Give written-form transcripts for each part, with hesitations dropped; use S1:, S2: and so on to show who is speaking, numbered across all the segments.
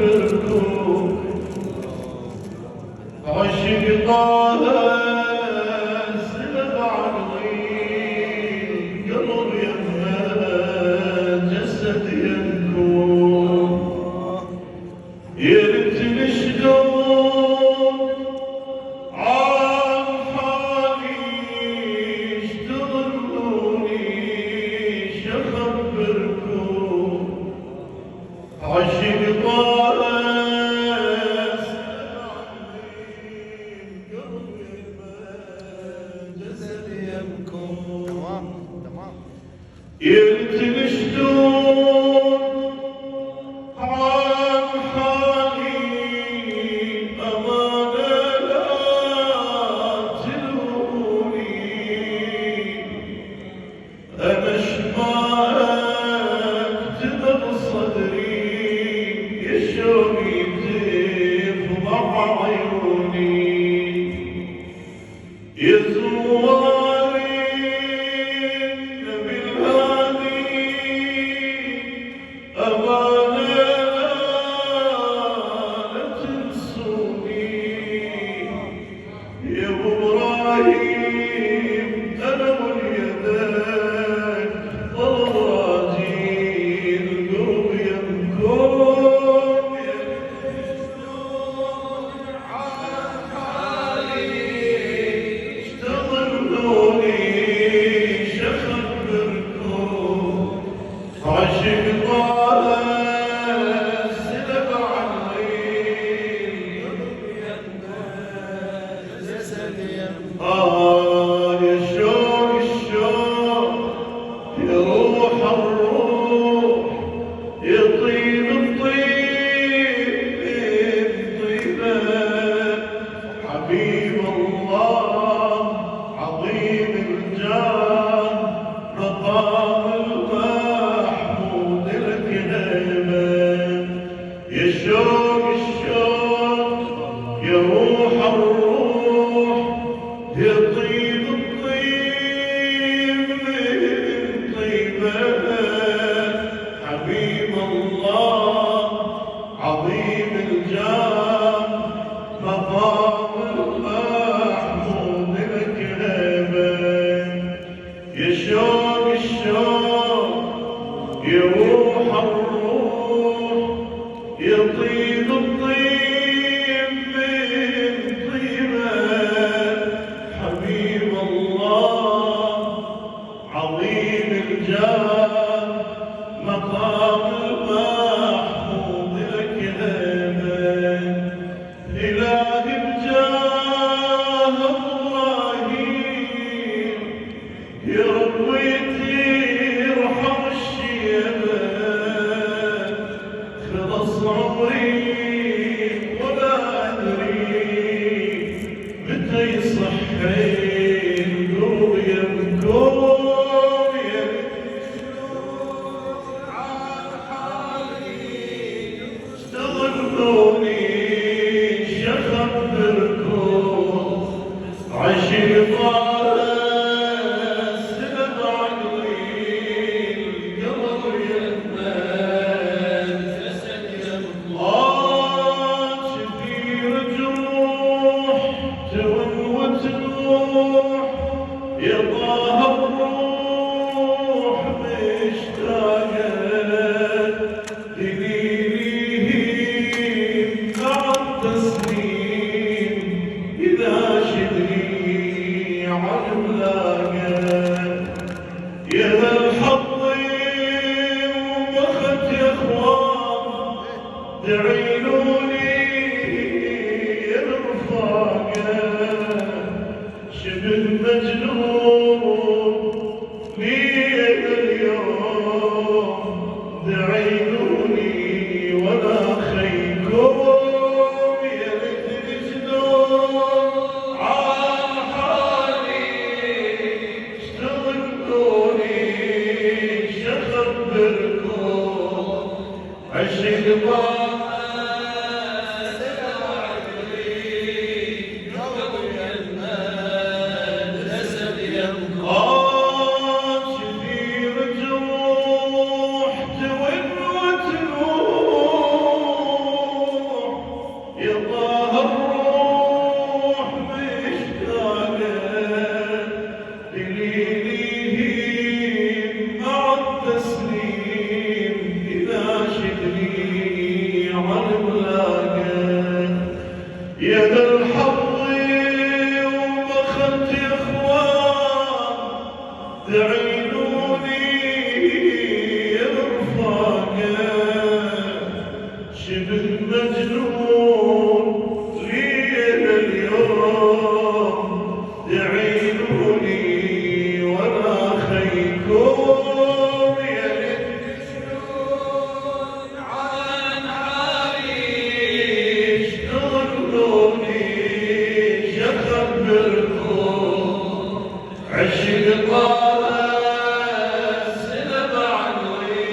S1: أخبركم عشق طه سلب عقلي قلب يمه جسد ينكون يرتل شلون عن حالي اشتغلوني شخبركم عشق طه يرتل شلون عن حالي أمانة لا تلوموني أنا شمعت بصدري يشوقي تفضح عيوني يزواري أمانة لا تنسوني يا أبو إبراهيم أنا واليدين طلب راجي القلب يمكن يشتغلون عن حالي اشتغلوني شخبركم عشق طه سلب عقلي يا شوق الشوق يا روح الروح يطيب الطيب طيبه حبيب الله عظيم الجاه مقام المحمود لك هيبه يا شوق الشوق يا روح الروح يا طيب الطيب طيبه حبيب الله عظيم الجاه مقام المحمود لك هيبه يا شوق الشوق يا روح الروح يا طيب الطيب طيبه حبيب الله عظيم الجاه مقام المحمود لك هيبه إلهي بجاه إبراهيم يا ربيتي ارحم الشيبه خلص عمري ولا أدري متى يصحي القلب يبكون عن حالي اشتغلوني شخبركم عشق طه سلب عقلي القلب يمه جسد يمه شفير جروح تون وتروح يا طه الروح مشتاقه دليلي بعد تسليم إذا شدني على ملاقه يا ذا الحظ وبخت يا اخوان دعينوني يا رفاقه شبه مجنون ليل اليوم دعينوني ولا خيكم يا ريتني جنون عن حالي اشتغلوني شخبركم عشق طه سلب عقلي قلب يمه جسد يمه شبه مجنون ليل اليوم تعينوني وانا خيكم يا ريت تشلون عن حالي شلونوني شخبركم عشق طال السلب عنوين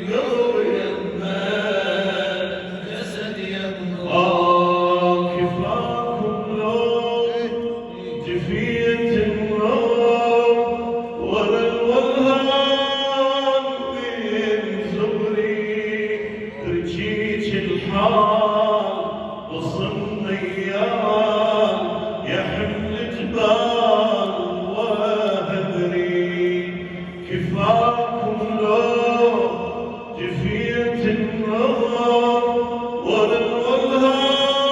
S1: قلبي يمن جسدي يمن كفاكم لو جفيت النار ولا الولهان من زمري رجيج الحال وصلنا ايام يا حمل جبال وهدري كفاكم لو جفيت النار ولا الولهان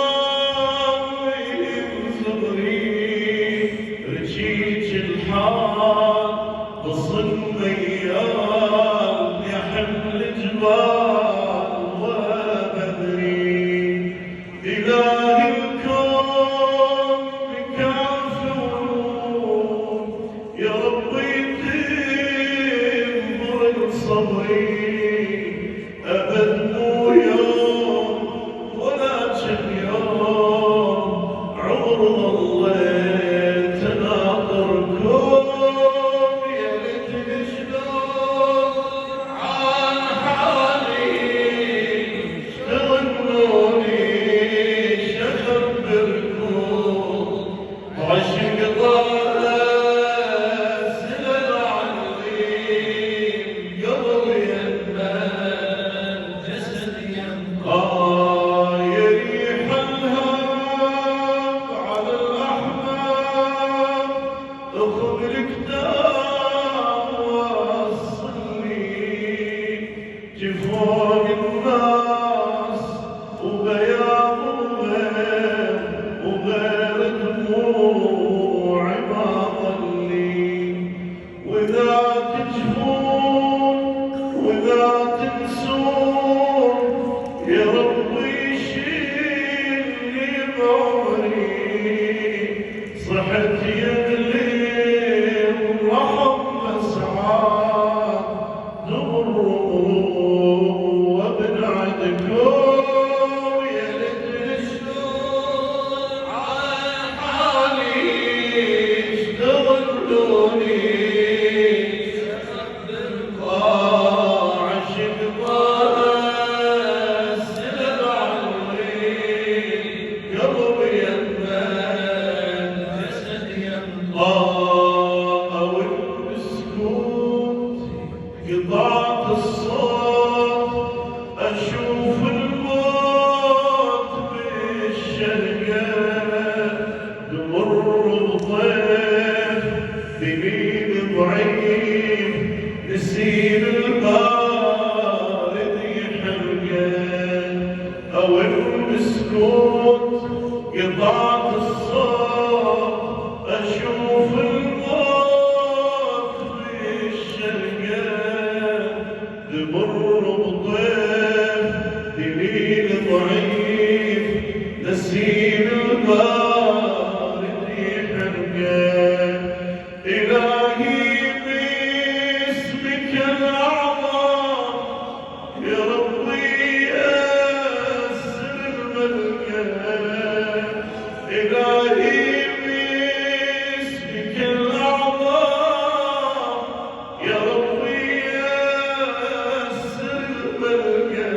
S1: من زمري رجيج الحال وصلنا ايام يا حمل جبال وهدري إله الكون بكافرون يا ربي تنظر صبري أبد مو يوم ولا كم يوم عمر ظليت ناطركم يا ليتني شلون عن حالي اشتغلوني عشق طال السلب عنوين قلبي يمن جسدي يمن يا ريح الهاب على الأحباب اخبرك دام وصلي جفون الناس وبياض وغير دموع ما ظلي وإذا تجفون وإذا تنسون يا ربي شيلني بعمري صحت يظلم رحم مسعاد نمر وابنعدكم يا ليتني شلون عن حالي اشتغلوني عشق طال السلب عنوين قلبي يمن جسدي يمن أو البسكوت قطعت الصوت أشوف الموت بالشرقة تمر بطيف بمين ضعيف نسيم البارد يحرقه أو البسكوت قطعت الصوت أشوف الموت بالشرقة تمر بطيف بمين ضعيف نسيم البارد يحرقه إلهي باسمك الأعظم يا ربي يسر الملكة إلهي باسمك الأعظم يا ربي يسر الملكة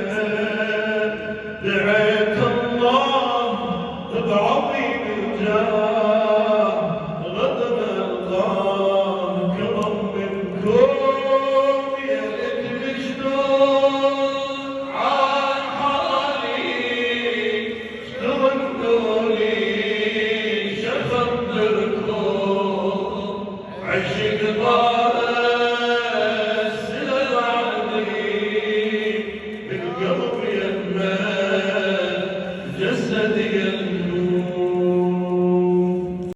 S1: دعيت الله بعظيم الجاه غدا القام كرم منكم يا ليتني شلون عن حالي اشتغلوني شخبركم عشق طال